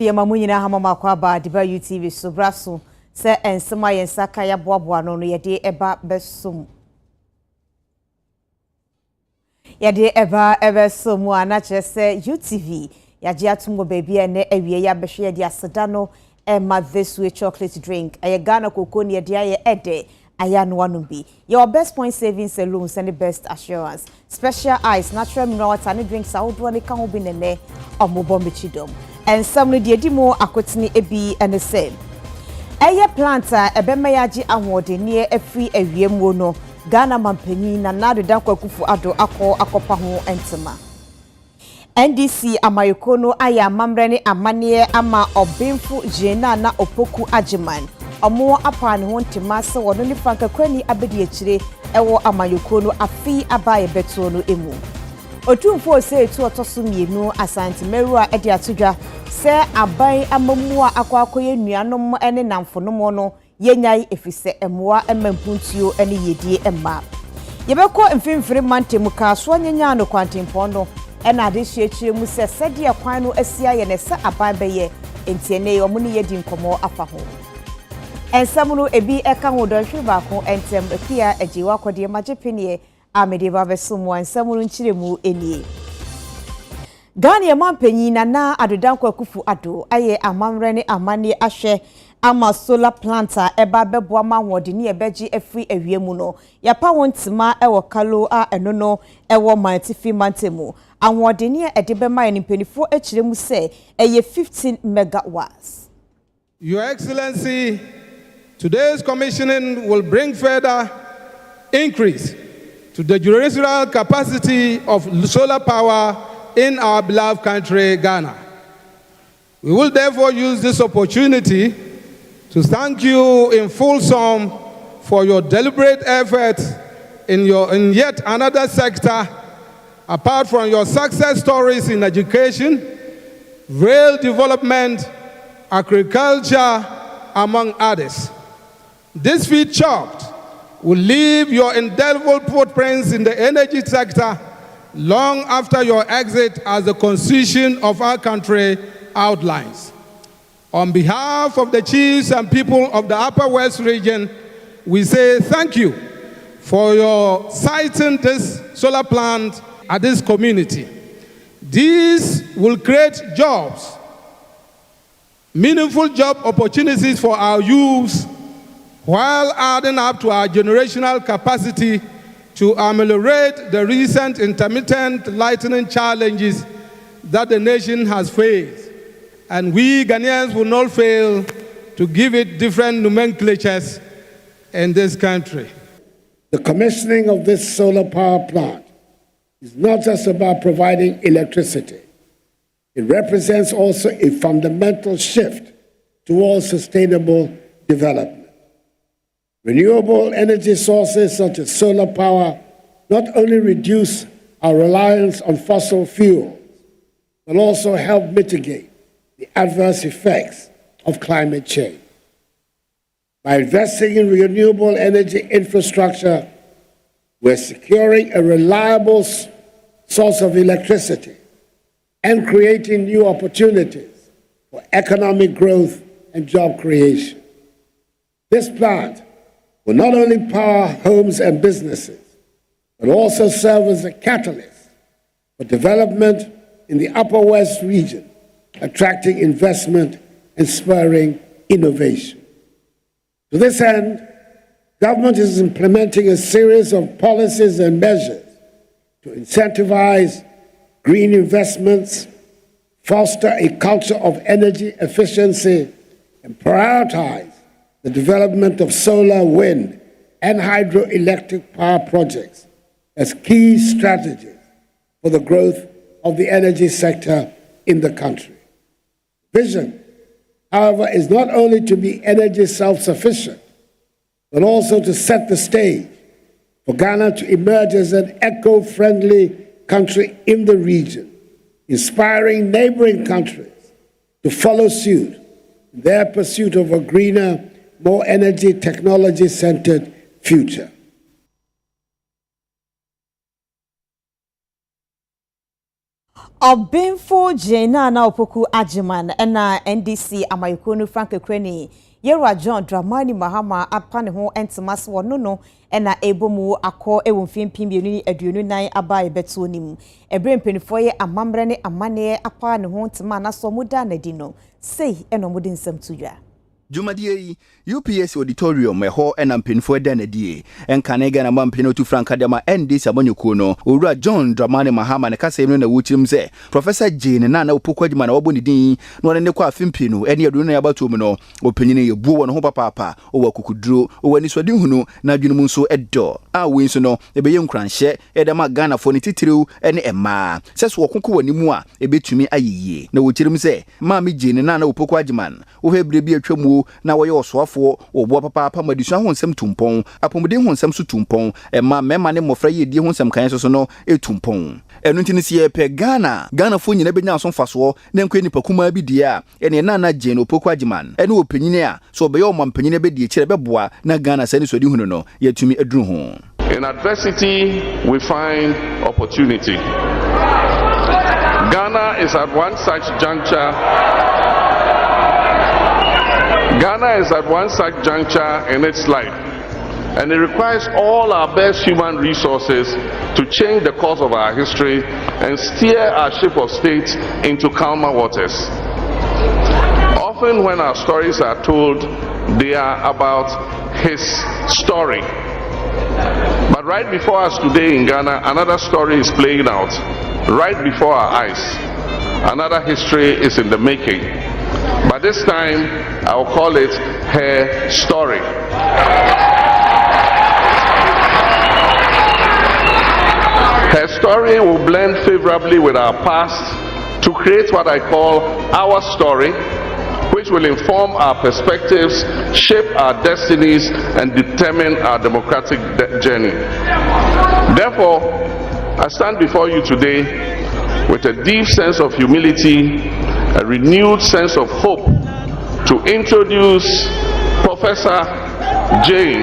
Yamamunina Hamama Kwaba, Diba UTV, so Brasso, Sir and Samay and Sakaya Boabuano, Yade Eba Besum. Yade Eba Ebesum, not just say UTV, Yajiatungo baby and Evia Bashia dia Sadano, and my this with chocolate drink, a Ghana Coconia dia Ede. Ayan Wanubi. Your best point savings saloons and the best assurance. Special ice, natural mineral water and drinks out when it can be nene or mobombichidom. And some of the demo akotini ebi and the same. Eye planter ebemayaji award near a free wono. Ghana mampeni na nadu danko kufu ado akopa ho entema. NDC amayokono aya mamreni amanie ama obimfu jena na opoku ajiman. Omo apa ne hontima se wono ni franka kwani abedi akire ewo amayokono afi abaye beto no emu. Otumfo se etu otoso mienu Asante Meru a ede atodwa se aban amamu a akwakoye nuanom ene namfonom no yenyai efise emoa emampuntuo ene yedie emma. Yebekọ mfimfiri mantemu ka so nyanya no kwantempo no ena ade hyekyire mu se sede kwan no asia ye ne se aban beye entiene omo ne yedi nkomo afa ho. Ensamunu ebi eka ho donhwe baako entem epia ajiwa kwode magepenie amede babesumu ensamunu nchiremu enie. Ghana yamampanyi na adodankwa kufu ado aye amamre ne amane ahwe ama solar planter eba beboa ma wode ne ebeji afri awiemu no yapa wontima ewo kalo a eno no ewo mantifi mantemu anwode ne edebe ma nimpenifo akiremu se eye 15 megawatts. Your Excellency, today's commissioning will bring further increase to the jurisdictional capacity of solar power in our beloved country, Ghana. We will therefore use this opportunity to thank you in full sum for your deliberate efforts in yet another sector, apart from your success stories in education, rail development, agriculture, among others. This feat chopped will leave your indelible footprints in the energy sector long after your exit as the constitution of our country outlines. On behalf of the chiefs and people of the Upper West region, we say thank you for your siting this solar plant at this community. These will create jobs, meaningful job opportunities for our youths, while adding up to our generational capacity to ameliorate the recent intermittent lightning challenges that the nation has faced. And we Ghanaians will not fail to give it different nomenclatures in this country. The commissioning of this solar power plant is not just about providing electricity. It represents also a fundamental shift towards sustainable development. Renewable energy sources such as solar power not only reduce our reliance on fossil fuels, but also help mitigate the adverse effects of climate change. By investing in renewable energy infrastructure, we're securing a reliable source of electricity and creating new opportunities for economic growth and job creation. This plant will not only power homes and businesses, but also serve as a catalyst for development in the Upper West region, attracting investment and spurring innovation. To this end, government is implementing a series of policies and measures to incentivize green investments, foster a culture of energy efficiency, and prioritize the development of solar, wind, and hydroelectric power projects as key strategies for the growth of the energy sector in the country. Vision, however, is not only to be energy self-sufficient, but also to set the stage for Ghana to emerge as an eco-friendly country in the region, inspiring neighboring countries to follow suit in their pursuit of a greener, more energy technology-centered future. Obinfo Jena na opoku ajiman na NDC amayukonu Frank Kreni Yera John Dramani Mahama apane ho entimas wono no na ebomu akọ ewomfimpi mienu aduonu nan abaye beto nim ebre mpenifo ye amamre ne amane apa ne ho ntema na so muda na di no sei eno mudi nsem tudwa Jumadie UPS auditorium eho enampenfo da na die enkane ga na mampene otu Franka dema NDC abonyuko no owura John Dramani Mahama ne kasa emu na wuchirim se Professor Jane na opokwa djuma na woboni din no ne kwa fimpi no ene adunu na yabatom no opanyine ye buo no ho papa owa kukuduro owa ni swadi hunu na adwunu nso edo a we nso no ebeye nkranhye edema Ghana fo ne titiriw ene ema seso wokoko wanimu a ebetumi ayeye na wuchirim se maami Jane na opokwa djuma wo hebre bi atwamu na woye osoafo obo papa madusua ho nsem tumpon apomde ho nsem su tumpon ema mema ne mofra ye die ho nsem kan so no etumpon enu ntini sie pe Ghana fo nyina benya aso faso na nkwe nipa kuma bi die a ene na Jane opokwa agiman ene opanyine a so be yo mampanyine be die kire beboa na Ghana sani so di hunu no yatumi aduru ho. In adversity we find opportunity. Ghana is at one such juncture in its life, and it requires all our best human resources to change the course of our history and steer our ship of state into calmer waters. Often when our stories are told, they are about his story. But right before us today in Ghana, another story is playing out. Right before our eyes, another history is in the making. But this time, I will call it her story. Her story will blend favorably with our past to create what I call our story, which will inform our perspectives, shape our destinies, and determine our democratic journey. Therefore, I stand before you today with a deep sense of humility, a renewed sense of hope to introduce Professor Jane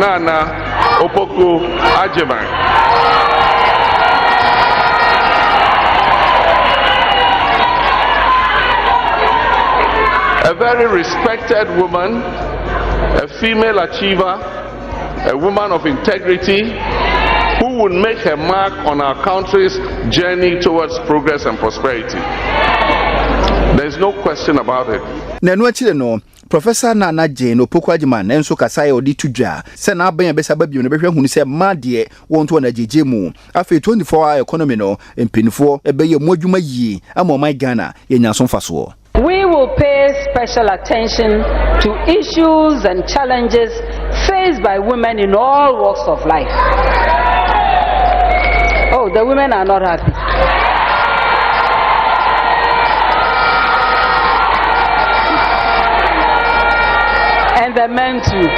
Nana Opoku Agyemang. A very respected woman, a female achiever, a woman of integrity, who would make her mark on our country's journey towards progress and prosperity. There's no question about it. Nenu achire no Professor Nana Jane Opoku Agyemang enso kasa ya odi tudwa se na aban besa babio ne behwe hunu se ma de wonto na jejemu afi 24-hour economy no empinifo ebeye modwuma yi ama my Ghana yenya so mfaso. We will pay special attention to issues and challenges faced by women in all walks of life. Oh, the women are not happy. And the men too.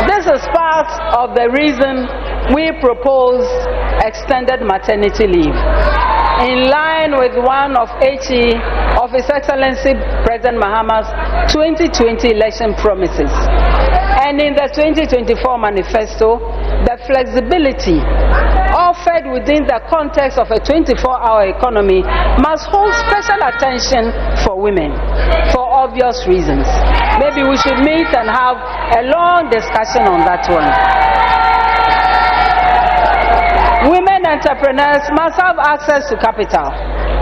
This is part of the reason we propose extended maternity leave, in line with one of HE of His Excellency President Mahama's 2020 election promises. And in the 2024 manifesto, the flexibility offered within the context of a 24-hour economy must hold special attention for women, for obvious reasons. Maybe we should meet and have a long discussion on that one. Women entrepreneurs must have access to capital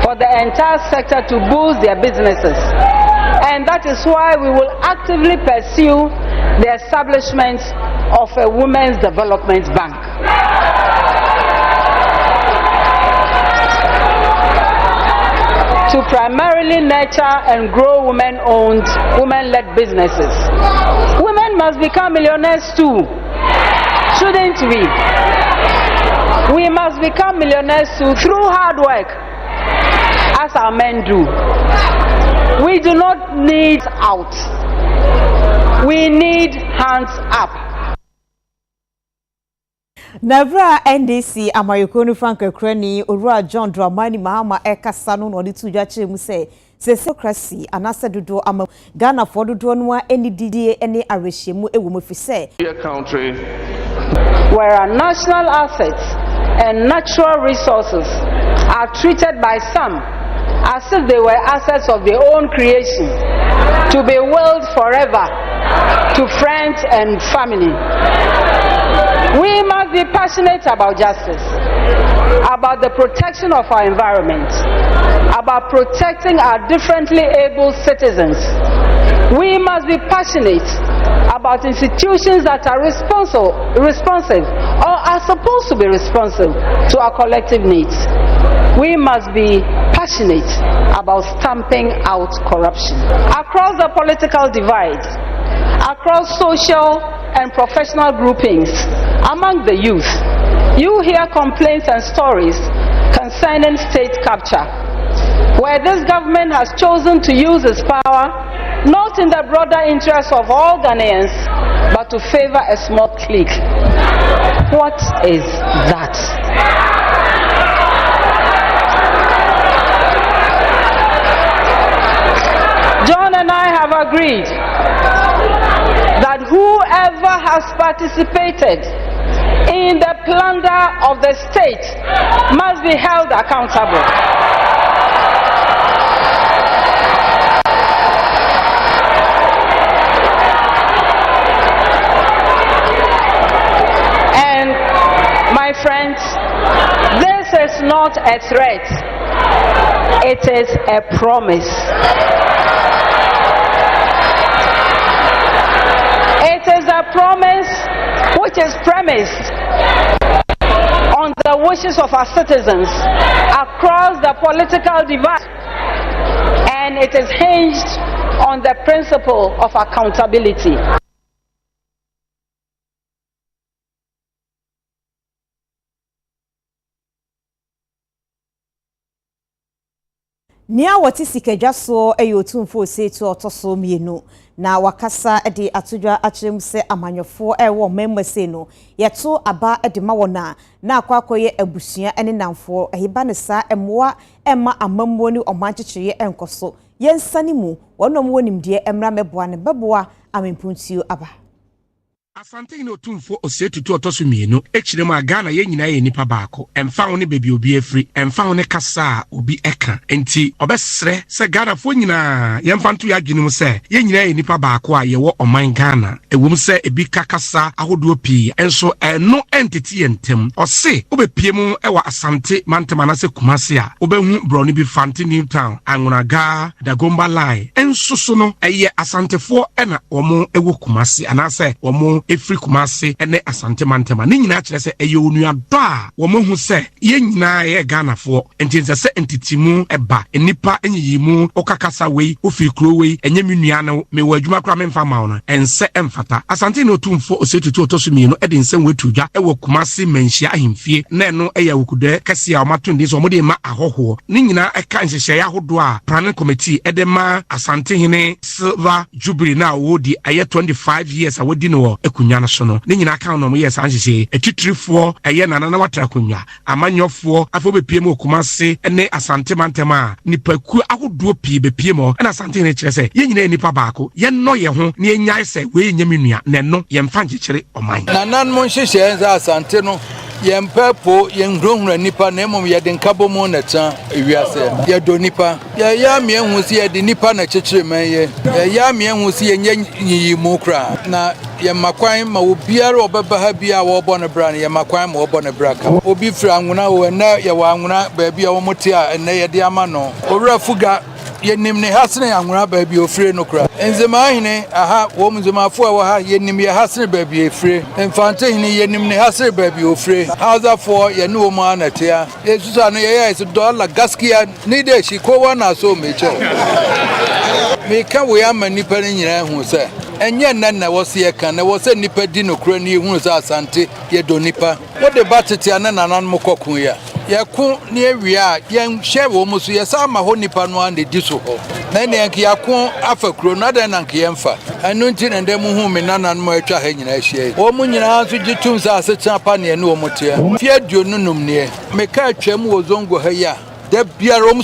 for the entire sector to boost their businesses. And that is why we will actively pursue the establishment of a Women's Development Bank. To primarily nurture and grow women-owned, women-led businesses. Women must become millionaires too, shouldn't we? We must become millionaires too through hard work, as our men do. We do not need out. We need hands up. Navra NDC amayukonu Frank Kreni owura John Dramani Mahama ekasano no ditudwa chemu se democracy anasa dodo ama Ghana for dodo no a eni didie ene arehyiemu ewo mafise. Dear country, where our national assets and natural resources are treated by some as if they were assets of their own creation, to be willed forever to friends and family. We must be passionate about justice, about the protection of our environment, about protecting our differently able citizens. We must be passionate about institutions that are responsive or are supposed to be responsive to our collective needs. We must be passionate about stamping out corruption. Across the political divide, across social and professional groupings, among the youth, you hear complaints and stories concerning state capture, where this government has chosen to use its power not in the broader interest of all Ghanaians, but to favor a small clique. What is that? John and I have agreed that whoever has participated in the plunder of the state must be held accountable. And my friends, this is not a threat, it is a promise. It is a promise which is premised on the wishes of our citizens across the political divide, and it is hinged on the principle of accountability. Nia wati sikeja so eyotumfo se to otoso mienu na wakasa de atodwa akyerem se amanyofo ewo memese no yeto aba de ma wona na akwakoye abusua ene namfo ehiba ne sa emoa ema amammo ni omankyekye enkoso yensani mu wonom wonimde emra meboa ne beboa amempuntuo aba. Asante no tumfo osetutu otoso mienu echirem agana ye nyina ye nipa baako emfa woni bebi obi afri emfa woni kasa obi eka enti obesre se Ghana fo nyina yemfa nto yadwenum se ye nyina ye nipa baako a ye wo oman Ghana ewum se ebi kakasa ahodo pii enso eno entity yentem ose obepiem ewa Asante mantema se Kumasi a obehu broni bi Fante New Town Angunaga Dagomba line enso so no eye Asantefo ena omo ewo Kumasi anase omo efri Kumasi ene Asante mantema ni nyina kire se eye onua do a wo mahu se ye nyina ye Ghana fo entinse se entity mu eba enipa enyiyimu okakasa wei ofiri kro wei enye menua no me wadwuma kra memfa ma wono ense emfata Asante no tumfo osetutu otoso mienu ede nsem wetudwa ewo Kumasi menhia ahemfie na eno eya wokude kase a omatonde so omode ma ahoho ni nyina eka nhyehyɛ ya hodo a planning committee ede ma Asante hene silver jubilee na wodi aye 25 years a wodi no ekunya no so no ni nyina aka no yes anhyehyɛ etitrifo eye nana na watra kunya amanyofo afo bepiem Kumasi ene Asante mantema nipaku ahodo pii bepiem na Asante hene kyerɛ sɛ ye nyina nipa baako ye no ye ho na enyae sɛ we nyamenua na no ye mfa nkyekere oman nanan mo nhyehyɛ nza Asante no yempepo yenhrohra nipa na emom ye de nkabomo na tan ewiase ye do nipa ye ya me hu si ye de nipa na kyekere man ye ya me hu si ye nyi mu kra na ye makwan ma obiara obeba ha bia wo bo ne bra na ye makwan ma obo ne bra ka obi fra anwuna wo na ye wa anwuna ba bia wo mote a na ye de ama no owura fuga yenim ne hasene anwura ba bia ofre no kra enzema hene aha wo mzemafo a wo ha yenim ye hasene ba bia efre Mfante hene yenim ne hasene ba bia ofre hausa for ye no mo anatia yesusa no ye is dollar gaskiya ni de shi ko wana so meche me ka wo ya manipa ni nyina hu se enye nanna wo se ye kan na wo se nipa di no kro ni hu se Asante ye do nipa wo de batete ana nanan mo kokun ya ye ku ni ewia ye hye wo mo so ye sa ma ho nipa no an de di so ho na ne yank ya ku afa kro na da nank ye mfa anu nti na ndem hu me nanan mo atwa ha nyina hye wo mo nyina so gitum sa asetan pa ne wo mo te fie duonunum ne me ka atwam wo zongo ha ya da biara wo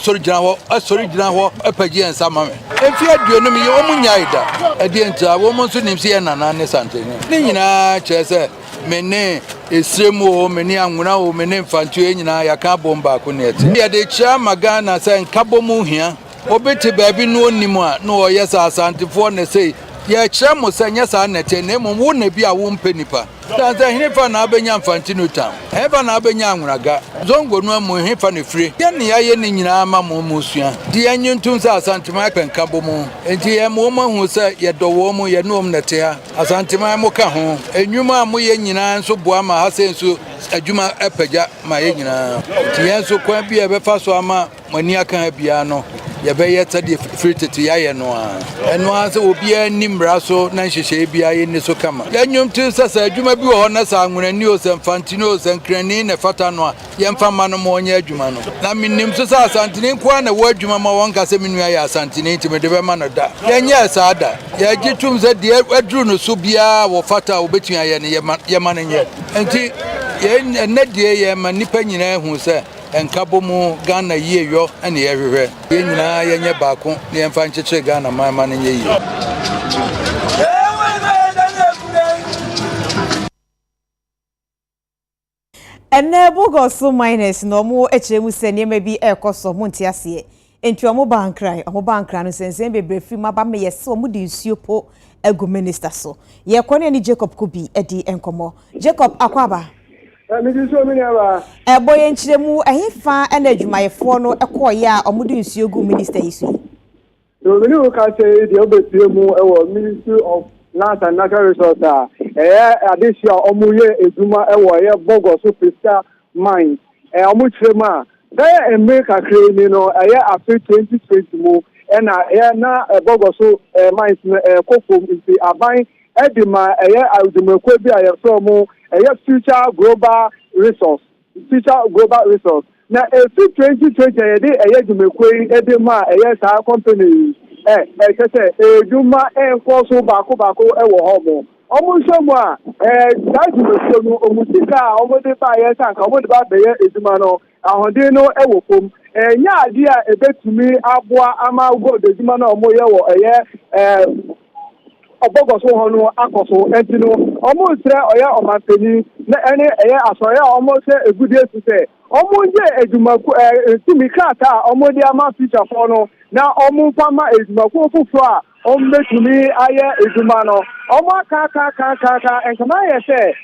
sori gina ho apagi ensa ma me efi aduonum ye wo munyaida ade enta wo mo so nim se ye nanan ne Sante ni nyina kyerese mene esremo mene anwuna o mene mfantu enyina yaka bomba ko nete ya de chia magana say nkabomu hia obeti baabi no onim a no oyesa asantifo ne say ya chia mo sanya sa nete ne mo wo na bi a wo mpenipa tanza hinefa na abenya mfanti no tam eba na abenya anwuraga zongo no amu hinefa ne fire ya ne ya ye ne nyina ama mo musua di anyuntum sa asantima penkabomu enti ye mo mahu say ye dowo mo ye no om nete ha asantima mo ka ho enwuma mo ye nyina nso boa ma ha se nso adwuma epaja ma ye nyina ti ye nso kwa bi e be fa so ama mani aka bia no ye be ye tade fritete ya ye no a eno a se obi animra so na nhyehyɛ bia ye ne so kama ya nyumtu sasa adwuma bi wo ho na sa anwurani o se mfantini o se nkrani ne fata no a ye mfa ma no mo onye adwuma no na minim so sa asantini kwa na wo adwuma ma won ka se menua ya asantini ntime de be ma no da ye nya sa ada ye gitum se de aduru no so bia wo fata obetua ye ne ye ma no nye enti ye ne de ye ma nipa nyina hu se enkabomu Ghana yie yo ene ye hwehwe ye nyina ye nye baako ne ye mfa nkyekye Ghana ma ne nye yie ene bogoso minus no mo echemu se ne ma bi ekoso mo ntiase enti omo bankra no sensen bebre fi ma ba me yese omo di nsuo po egu minister so ye kone ni Jacob Kubi edi enkomo Jacob akwaba boye nchiremu ehifa ena adwumayefo no ekoye a omudu nsuo gu minister yisu no many who can say the obetiemu ewo Ministry of Lands and Natural Resources addition omuye eduma ewo ye bogoso fiscal mine omuchirema there America claim no after 2020 mu na bogoso mines kofom nti aban edima adwumakwa bi ayefo mu future global resource na 2020 dey adwumakwa edima sa company kese eduma enkoso bako ewo homo omunsomu a adwumakwa no omutika omode ba sa nka omode ba be eduma no ahode no ewo pom nya ade a ebetumi aboa ama go eduma no omo ye wo obogoso hono akoso entino omo sire oya omanteni na ene asoya omo se egudie sise omo nje edumaku timikata omo di ama feature for no na omo fama edumaku fufu a omo betumi aye eduma no omo ka enkama ye se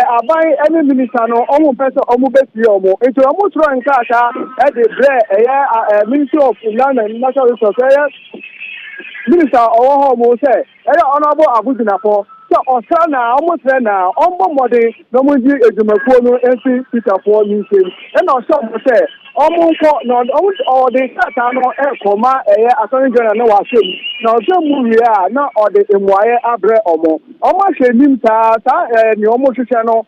aban ene minister no omo pese omo beti omo enti omo tro nkata e de bre Ministry of Land and Natural Resources Minister owo mo say honorable Abudinafo so osana almost na ombo mode no mo ji edumakuo no enti Peter for mi say e na so mo say omo nko no o de sata no koma attorney general no wa say na o say mu wi a na o de emuaye abre omo hwe nim ta ni omo hwehwe no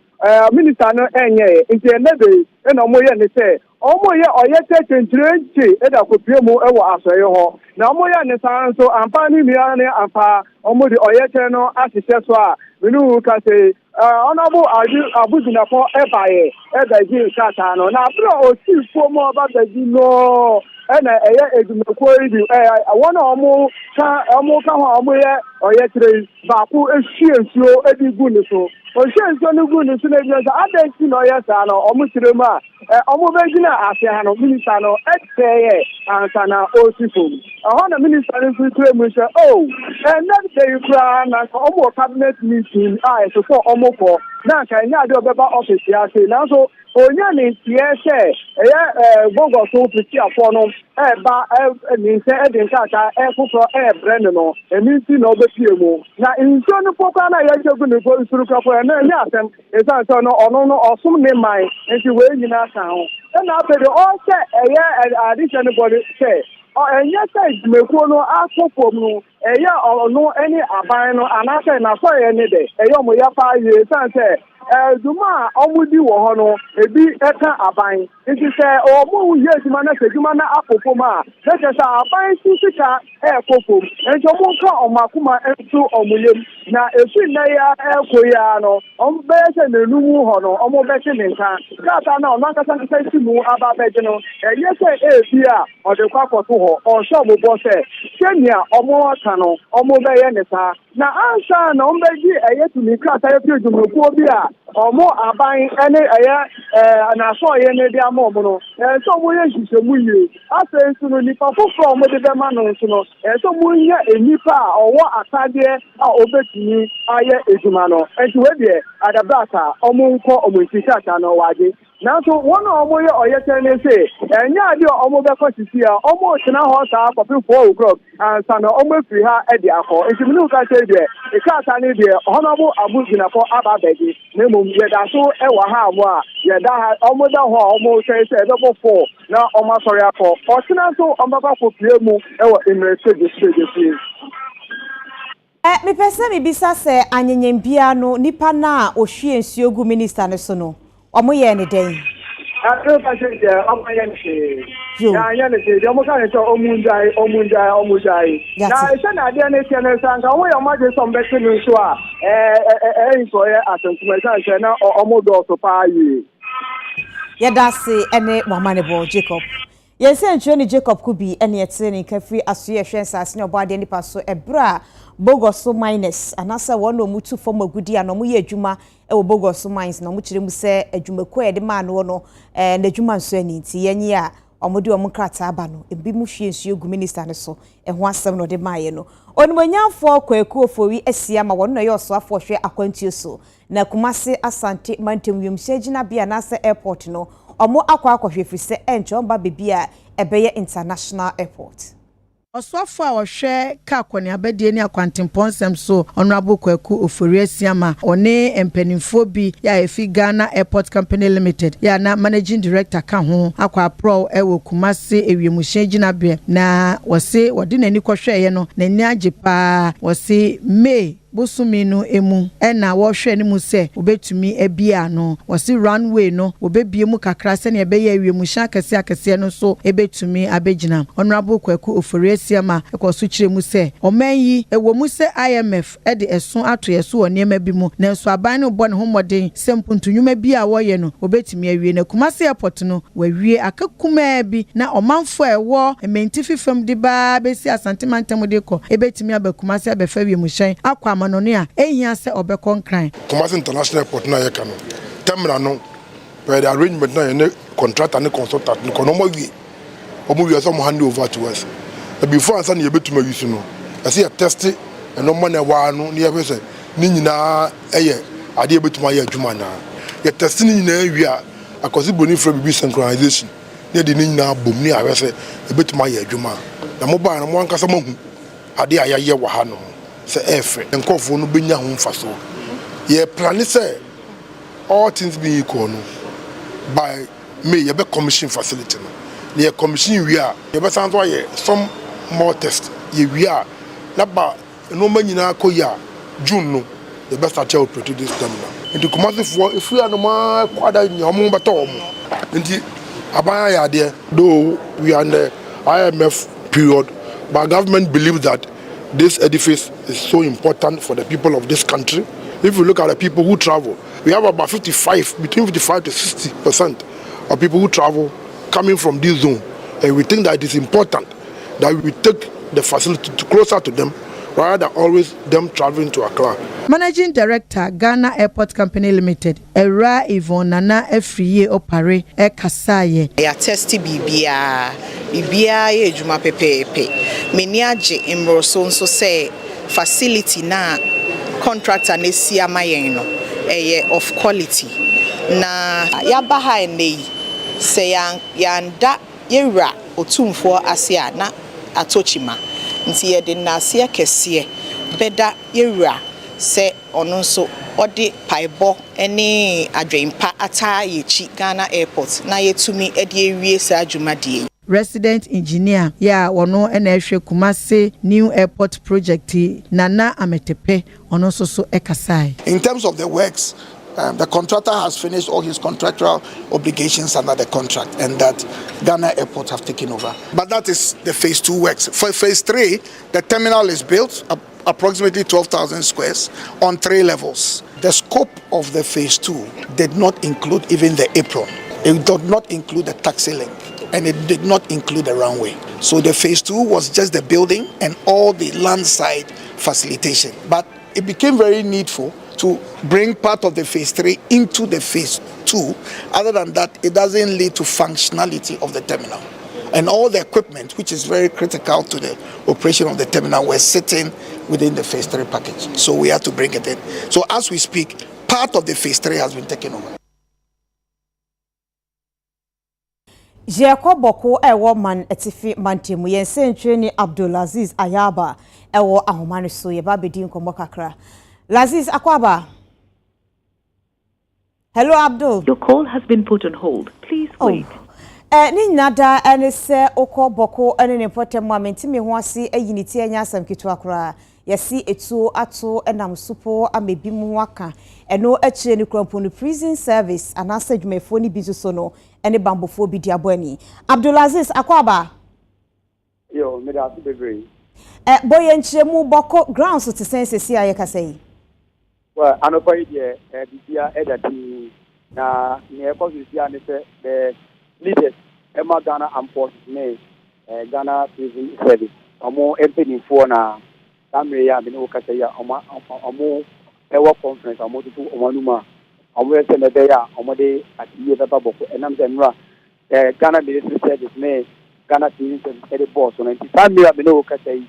minister no enye enti enebe e na omo ye ne say omo ye oyete tentrenti eda kopie mu ewo asoye ho na omo ye ne san so ampa ni mia ne ampa omo di oyete no asise so a menu ka say honorable Abudinafo ebaye edaji kata no na bro osifo mo babaji no ena edumakwo idi wona omo ka ho omo ye oyete baako ehie edi gu ni so ohie no gu ni so na bi adanti no oyesa no omo tirema omo begina ase ha no minister no eteye ansana osifo na minister no tiremu se next day kra na omo cabinet meeting so for omo for na ka nya de obeba office ya say na so onya ni tie se bogoso office afọ no ba ni se edin kaka fufo brand no emiti na obepie mu na nso no pokwa na ya jegu ni go suru kafo na nya asem esan so no ono no osum ne mai enti we nyina kan ho na apede all say addition body say enye say mekuo no akofom no ono any aban no anase na so ye ne de mo ya pa ye san say duma omudi wo ho no ebi eka aban nti say omo ye duma na seduma na akofom a na say aban sisika ekofom nti omo ka omakuma entu omuyem na efi na ya ekoya no ombe se na numu ho no omo be se nka kata na onaka san sai simu aba beje no ye say ebi a o de kwa koto ho o so mo bo say kenya omo ka no omo be ye ne sa na ansa na ombeji tumi krata ye pie dwumkuo bi a omo aban ene na so ye ne dia mo no so mo ye hihemu yie ase nso no nipa foforo mo de be ma no nso no so mo nya enipa a owo atade a obetumi aye edwuma no enti we de adabrata omo nko omo ntikata no waje nanso won omo ye oyete ne se enya ade omo be kwasisi a omo tena ho saa popifo o'clock ansa na omo firi ha e de akọ enti minu ka se de ikata ni de honorable abuzina for ababegi nemu ye da so e wa ha mo a ye da ha omo da ho omo se e be fo na omo sori akọ o tena so omo ba ko pie mu e wa emirate de me pese me bisa se anyenyem bia no nipa na ohwie nsuo gu minister ne so no omo ye ne den I don't know if I'm going to say, I'm going to Omunjai. Now, it's an idea, and I want to imagine some better news. Employer at some now or Omodo to pay. Yeah, that's it. Any Mamanebo Jacob. Yes, and Johnny Jacob could be any attending Kefri Association as no body any passo a bra bogoso minus and as one no mutu form of goody and no muye juma e bogoso mines no much say a jumekwe the man no and the juman sweni yenya omodu omkrata abano e bi muhwie nsuo gu minister ne so e ho asem no de maye no onimonyamfo kwaku ofori asia ma wono ye oso afo hwe akwantuo so na kumase asante mantem wiemse gina bia na se airport no omo akwa akwahwe fise encho mba bebia ebeye international airport Oswafo a wohwe ka kwani abadie ni akwantemponsem so honorable kwaku ofori asiama one empanimfo bi ya efi Ghana Airport Company Limited ya na managing director ka ho akwa pro ewo kumase ewiemuhye ginabie na wose wode nani kwohwe ye no nani agepa wose May Busumi no emu ena wo hwe ni mu se obetumi ebia no wose runway no obebie mu kakra se ne ebe ya awiemu hya akese no so ebetumi abegina honorable kwaku ofori asiama ekoso kire mu se omanyi ewo mu se IMF e de eso ato yeso onema bi mu na nso aban no bo ne homoden sempuntunwuma bi a wo ye no obetumi awie na Kumasi airport no wawie akakuma bi na omanfo ewo ementifi fam de ba besi asantemantam de ko ebetumi abakumasi abefa wiemu hyan akwa manonia ehia se obekonkran Kumasi International Airport na ye kanu terminal no per the arrangement na ye contractor ne consultant no kono mo wi so mo hand over to us before ansa na ye betuma use no ase ye test e no man e wa no ne ye pese ni nyina eye ade ye betuma ye adwuma na ye test ni nyina wi a akosi boni from BB synchronization ne de ni nyina bom ni a pese e betuma ye adwuma na mo ba na mo ankasa mo hu ade ayaye wa ha no se efe enkofo no benya ho mfaso ye plan say all things being equal no by May ye be commission facility no ye commission we are ye be san so ye some more test ye we are na ba no manyina koya June no ye be start to operate this terminal into Kumasi for if we are no ma kwada nyamu beto omo nti abaya ya there though we are in the IMF period but government believes that this edifice is so important for the people of this country. If you look at the people who travel, we have about between 55 to 60% of people who travel coming from this zone. And we think that it is important that we take the facility closer to them rather than always them traveling to Accra. Managing Director, Ghana Airport Company Limited, Era Yvonne Nana Efriye Opare, Kasaye. Ya testi bibia ye juma pepepe. Meniaje imroso nso say facility na contractor ne sia mayen no of quality. Na ya baha nei se yanda yewra otumfo asia na atochima. Nti ye de na sia kese beda yewra se ono nso odi paibo ene adwempa ata yechi Ghana Airport na yetumi edi ewie sa adwumadie. Resident engineer ya wono ena ehwe Kumasi new airport project Nana Ametepe ono so ekasai. In terms of the works, the contractor has finished all his contractual obligations under the contract, and that Ghana Airport have taken over. But that is the phase 2 works. For phase 3, the terminal is built approximately 12,000 squares on 3 levels. The scope of the phase 2 did not include even the apron. It did not include the taxi link, and it did not include the runway. So the phase 2 was just the building and all the land side facilitation. But it became very needful to bring part of the phase 3 into the phase 2. Other than that, it doesn't lead to functionality of the terminal. And all the equipment, which is very critical to the operation of the terminal, were sitting within the phase 3 package. So we had to bring it in. So as we speak, part of the phase 3 has been taken over. Jeko boko ewo man etifi mantemu yense ntweni Abdulaziz Ayaba ewo ahomane so ye ba bedi nkomo kakra. Laziz Akwaba. Hello Abdul. Your call has been put on hold. Please wait. Ni nada ene se oko boko ene ne potemu amentimi ho ase ayiniti anya asam kitu akra. Yesi etu ato enam supo amebi mu aka eno achire ni krampo no prison service anasa dwumefo ni bizu so no ene bambofo bi di abani Abdulaziz Akwaba yo me da su bebre boye nchiremu boko grounds to sense si aye kasai well anopa ide bibia edati na ne ko bibia ne se the leaders ema Ghana Armed Forces ne Ghana prison service omo empeni na Tamre ya bino kasa ya omo ewo conference omo tutu omanuma omo yese ne be ya omo de atiye baba boko enam se nra Ghana military service me Ghana prison service the boss on Tamre ya bino kasa yi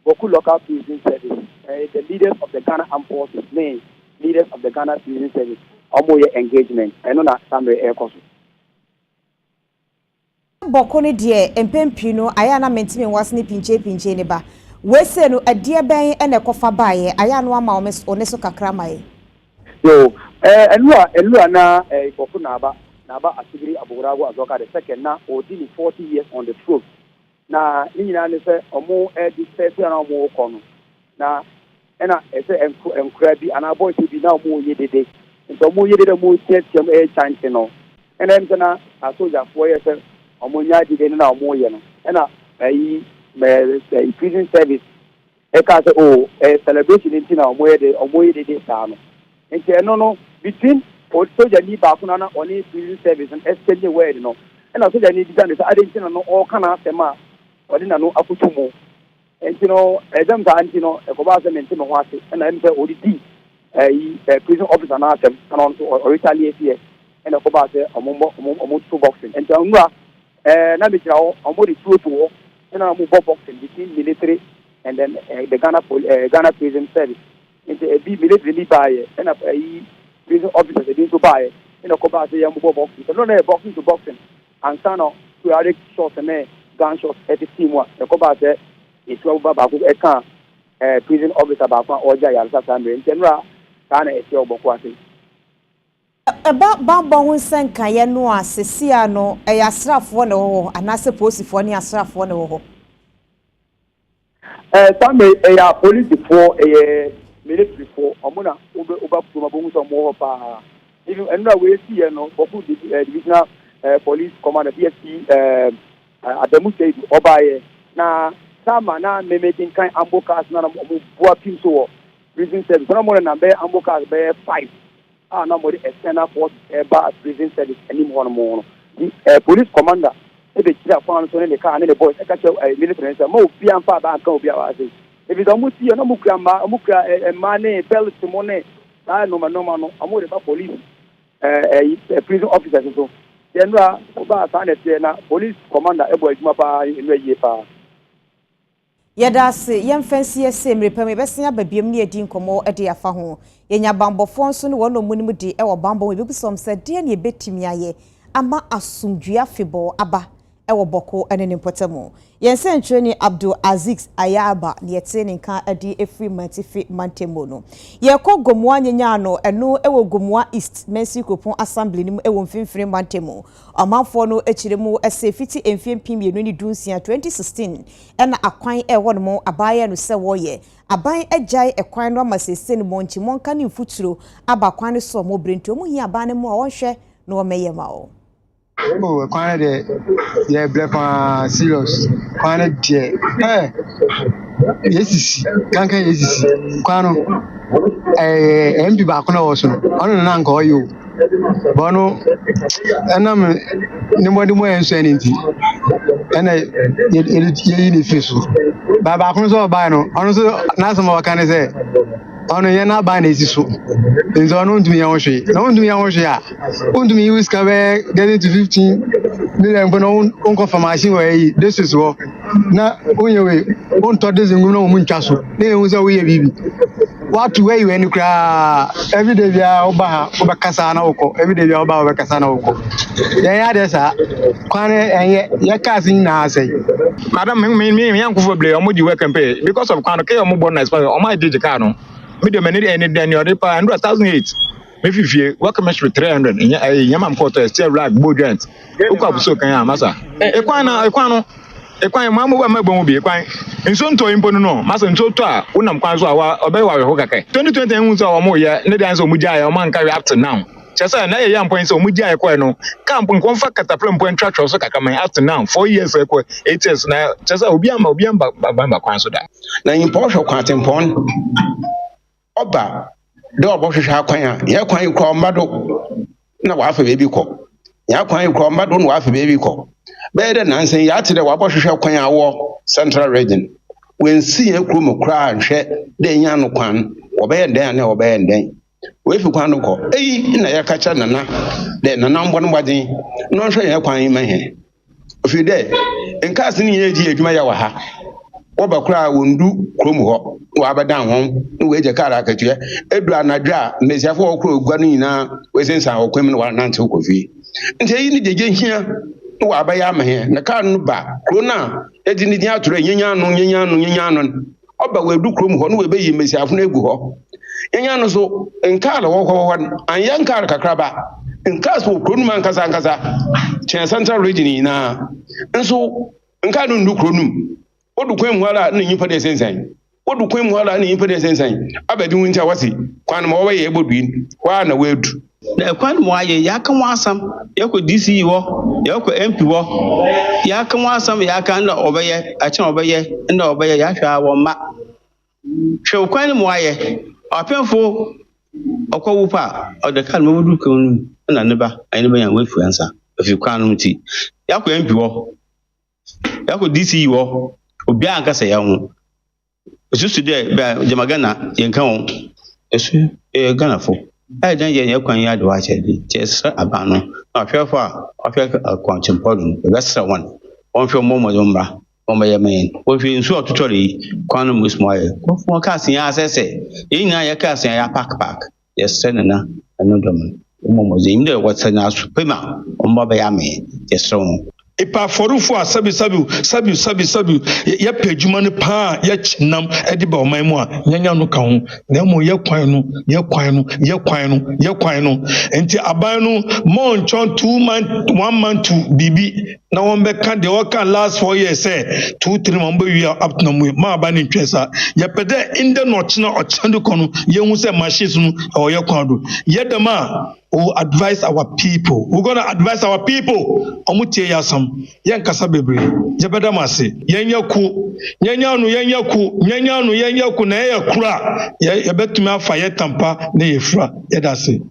boku local prison service the leaders of the Ghana Armed Forces me leaders of the Ghana prison service omo ye engagement eno na Tamre e koso boko ne de empempi no aya na mentime wasne pinche ne ba wese no adie ben ene kofa baaye aya no ama oneso kakra maye yo elua na ikofu na aba asibiri aburago azoka the second na odini 40 years on the throne na nyina ne se omo disperse na omo kono na ena ese enkura bi ana boy bi na omo yedede nto omo yedede mo tiam chance no ena mtena asoja fo yese omo nyaade ne na omo ye no ena prison service eka say celebration in na omo ye de sa no nti eno no between soldier ni ba kuna na oni prison service and exchange word no ena soldier ni diga ne say adentina no all kana asema odi na no akutumo nti no edam ta anti no ekoba se menti me ho ase ena em say odi di prison officer na asem kana on retaliate here ena ekoba se omo two boxing nti onwa na be kira omo di two to and I'm boxing between military and then the Ghana prison service. Into a military buy and a prison officer they didn't buy in a coba say boxing. So no boxing to boxing and son of two other shots and gunshots at the team one. The coba say it's 12 babaku a prison officer baba or Jaya Satambe in general Ghana is your bokwasi. About Bamba who sent Kayano as Sesiano, a Yasraf one or another post for any Asraf one or some a police before a military for Omuna over Pumabungs or more even another way see no divisional police commander PSP at the Mustate or by now some are now making kind ambokas none of Boakim so prison service no more than ambokas by 5. No more external force bar prison service anymore more. The police commander, if it's a found so in the car and the boys, I catch a military and more be and far back can be our if it's almost see no muka money, bell to money, no man, I'm more about police, a prison officer. So, General Oba Sanet, police commander, a boy, Mapa in the year. Yada se yem fancy same repame besia babiem ne edi nkomo ede afa ho yenya bambofo nso ne wono munimu di e wo bambo we bisom se de ne betimi aye ama asumdua febo aba e wo boko ene ne potamu yense ntwe ni Abdul Aziz Ayaba ne yete ne kan edi efri mantifi mantemo no ye ko gomwa nyanya no eno e wo gomwa East Mexico Assembly nim e wo mfimfiri mantemo amanfo no echiremu esefiti emfiempim yenu ni dunsia 2016 ena akwan e wo no abaye no se wo ye aban agyae ekwan no amasese ne monchi monka ne mfuturo abakwan ne so mo brento mu hi aban ne mu a wonhwe no meyema o oh kwana de ye blepa serious kwana de yes kanka yes kwano mb ba kona wo so ono na nka oyo bono enam ni modi mo enso eni nti ena ye ni fesu Baba Kunso Bano, honestly, Nasama can say, on a Yana Ban is so. In the unknown to me, known to me, own to me, use Cabe getting to 15 million confirmation way. This is what now, when you won't talk this in Munchaso, then was a way, baby. What way when you cry every day, we are over Casana Oko, every day we are about Casana Oko. Yeah, there's a Kwane and your cousin now say. Madam, me, young probably, or would you work and pay because of Kanoke or Mubon, or my digicano. Medium any then your repa and 1,008. If you work a mesh with 300, Yaman Porter still like Bodent. Uka so can Massa. Equano. Equine mamma won't be a quine. In some to impono, Master and Tota, Unam Quanzo, or Bewa Hogake. 2020 or more, no dance of Mujaya or man carry up to now. Chessa and a young point so Mujaya Quano. Camp and conflict at the point track or Saka coming up to now. 4 years ago, 8 years now. Chessa Obiamba Bamba Quansoda. Now in Portia Quantum Pond Oba, door Bosch Haquaya, Yaquine call Mado, no wife a baby call. Yaquine call Mado, wife a baby call. Better than saying Yati the Wabosha Quaya War, Central Region. When see a crew cry and shed, then Yano Quan, or bear then or bear then. If you can't go, in a Yakacha Nana, then a number wedding, no sure Yaquine in my hand. If you dare, in casting ye, Mayawaha, Oba cry won't do Crumo, Wabba down home, no way the caracature, Edra Nadra, Messiah for crew, Guanina, within our criminal one answer coffee. And say you need again here. Wabayama here, the Carnuba, Crona, Edin Yatra, Yan, Oba will do crum when we be Messiah Nego. Yan so, and Carla one, and young Carca Craba, and Castle Crunman Casangaza, Central Region now. And so, and Cardun do Crunum. What do Quim Walla and Impedance insane? What do Quim Walla and Impedance insane? I bet you winter was he, Quan Maway able to be, one away. The Quan Waye Yakan Wasam, Yako DC war, Yako MP war, Yakan Wasam, Yakan obey, I can obey, and obey Yasha or Ma. Show Quan Waye, or Penfo, or Kowupa, or the Kalmudukun, and anybody and wait for answer, if you can't see. Yako MP war, Yako DC war, Obianca say, it's just today, Jamagana, Yankan, a gunner for. I don't get your quanya to watch it. Just a banner. I feel far. I feel a quantum problem. The best one. One for Momo Zumba. On my main. If you insult to Tori, quantum with my. For casting, as I say. In a casting, I pack. Yes, Senator. Another man. Momo Zimda, what's an ass prima. On Babayame. Yes, so. Ipa forufo sabi ye pejuma ne pa ye chinam edi ba oman mu a nyanya no ka ho na mo ye kwan no enti aban no mo nchon 1 month to bibi na won be kan de o kan last 4 years say 2-3 mo be wi up to mo ma ba ne twesa ye pede inde no china o chandu kono ye hu say machines no o ye kwan do ye dama we advise our people. We're going to advise our people. Omutie yasam. Yen kasa bebre. Jebeda mase. Yen yaku na ye kura. Ye betumi afa ye tampa na ye fra. Ye dase.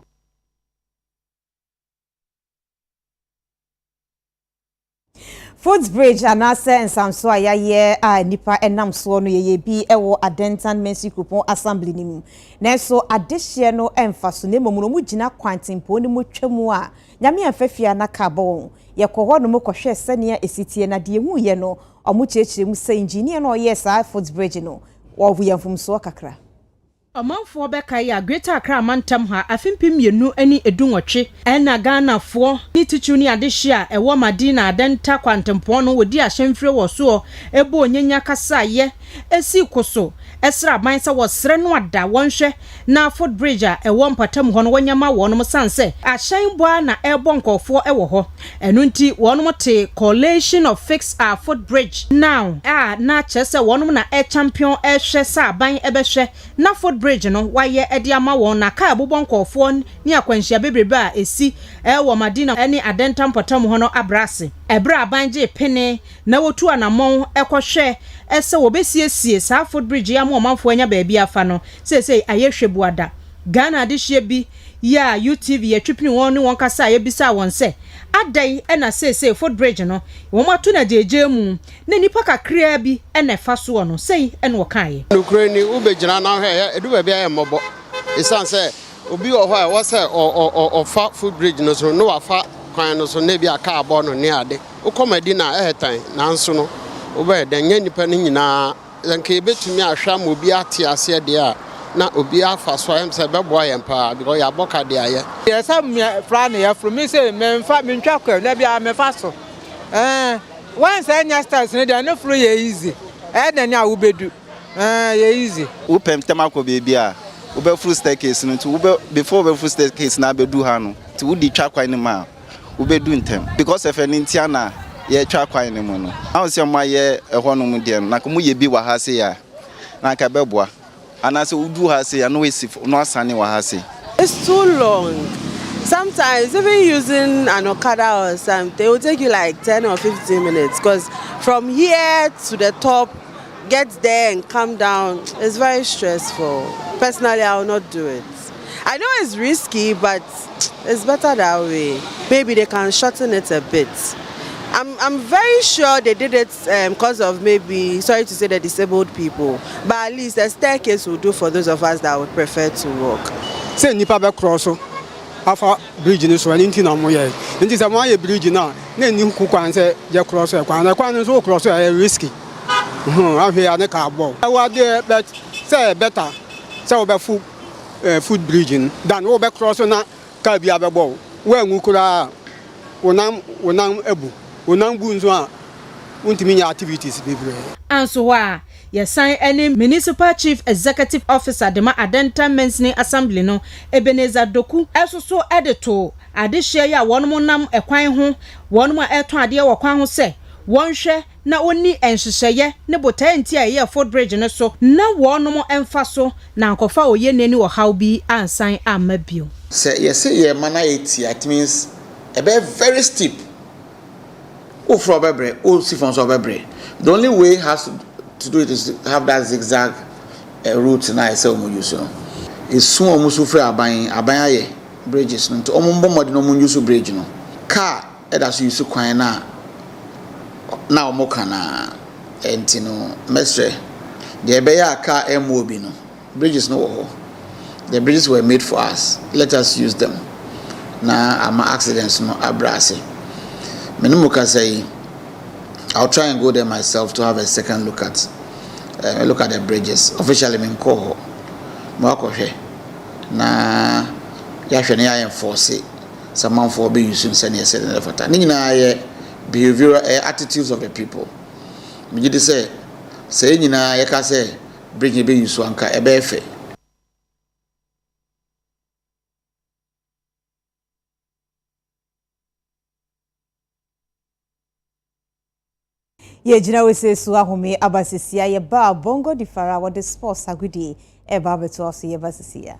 Footbridge anase nsamso ayaye nipa enam so no ye bi ewo Adentan Mensi Kupon Assembly nim nanso adehye no emfaso ne momuno mu gina kwantempo ne mu twemu a nyame afafia na kabon ye koho no mokɔhwɛ sɛnea esitie na de hu ye no ɔmo kyerɛkyerɛ mu sɛ engineer no ye sa Footbridge no wo yɛmfomso kakra Amanfo beka ya Greater Accra mantam ha afimpim yenu ani edunwɔtwe ɛna Ghana fo ni tichu ni adehia ɛwɔ Madina adenta kwantempɔ no wodi ahyemfre wɔ so ebo onyenya kasa ye esi koso ɛsra ban sɛ wɔsrɛ no ada wɔnhwɛ na Footbridge a ɛwɔ mpatam hɔ no wɔnyama wɔnom sanse ahyɛn boa na ɛbɔ nkɔfo ɛwɔ hɔ ɛno nti wɔnom te coalition of fix our Footbridge now na kyerɛ sɛ wɔnom na champion ɛhwɛ sa ban ɛbɛhwɛ na Footbridge no waye edi ama won na ka abobon nkofo ni akwanhia bebrebe a esi wo Madina eni adenta mpatam ho no abrase ebra abanje pene na wotu anamon ekohwe ese wobesiesie sa Footbridge ya mo manfo anya baabi afa no sesei ayehwe buada Ghana adihye bi ya UTV ye twipini won ne won kasa ye bisa won se adai na say footbridge no won mato na jeje mu na nipa kakra bi na fa so no sei na wo kan ye nukure ni ubegyina na hwe edu ba bia ye mmobo isan se obi wo ho a wo se o fa footbridge no so no wa fa kwan no so na bia ka abo no ne ade wo komadi na ehetan na nso no wo ba de nya nipa ni nyina yanke betumi ahwa ma obi ate ase de a na obi afa so am se bebo ayempa because ya boka de aye yes am fra na ya from me say me mfa me ntwa kwa na bia me fa so once anya stars ne de na fro ye easy na nya wo bedu ye easy wo pem tema ko bebi a wo be full staircase no to wo be before we full staircase na bedu ha no to wo di twa kwan ni ma wo bedu ntem because if any ntia na ye twa kwan ni mu no how say ma ye ehɔ no mu de na ko mu ye bi wa ha se ya na ka beboa. And as we do has say, I know it's no sunny was it's too long. Sometimes even using an Okada or something, it will take you like 10 or 15 minutes because from here to the top, get there and come down, it's very stressful. Personally, I will not do it. I know it's risky, but it's better that way. Maybe they can shorten it a bit. I'm very sure they did it because of maybe, sorry to say, the disabled people. But at least the staircase will do for those of us that would prefer to walk. Say nipa be cross afa bridge ni so ani ntina mo ye. Nti say mo aye bridge na ni nku kwan say je cross e kwan so cross e risky. Ahwe ane ka abo. Wa dey but say better. Say we be foot bridge than we be cross na ka bia be bo. We ngu kura wonam ebu. Unangunzo a untimi nya activities bebre anso wa yesan any municipal chief executive officer de ma adenta mentioning assembly no Ebenezer Doku esoso edito adehye ya wonmo nam ekwan ho wonmo eton ade wo kwan ho se wonhwe na oni enhyehyeye ne botanti a ye footbridge no so na wonmo emfa so na nkofa oye neni wo how bi ansan amabio se yesi ye mana eti it means a very steep. The only way has to do it is to have that zigzag route na I say use no. It's soon almost free aban bridges no. To omombo no use bridge no. Car that's use kwan na omo kana enti no mestre. The beya car MOB no. Bridges no. The bridges were made for us. Let us use them. Na ama accidents no abrase. I'll try and go there myself to have a second look at the bridges. Officially, in Koho, Mwakoshe, na yashene ya enforce some man for being using senior said in the fata. Nina behavioral attitudes of the people. Me say nina yaka say bridge be use anka ebefe. Ye jina wese su ahome abasisia ye ba bongo di fara wo de sports agudi e ba beto so ye basisia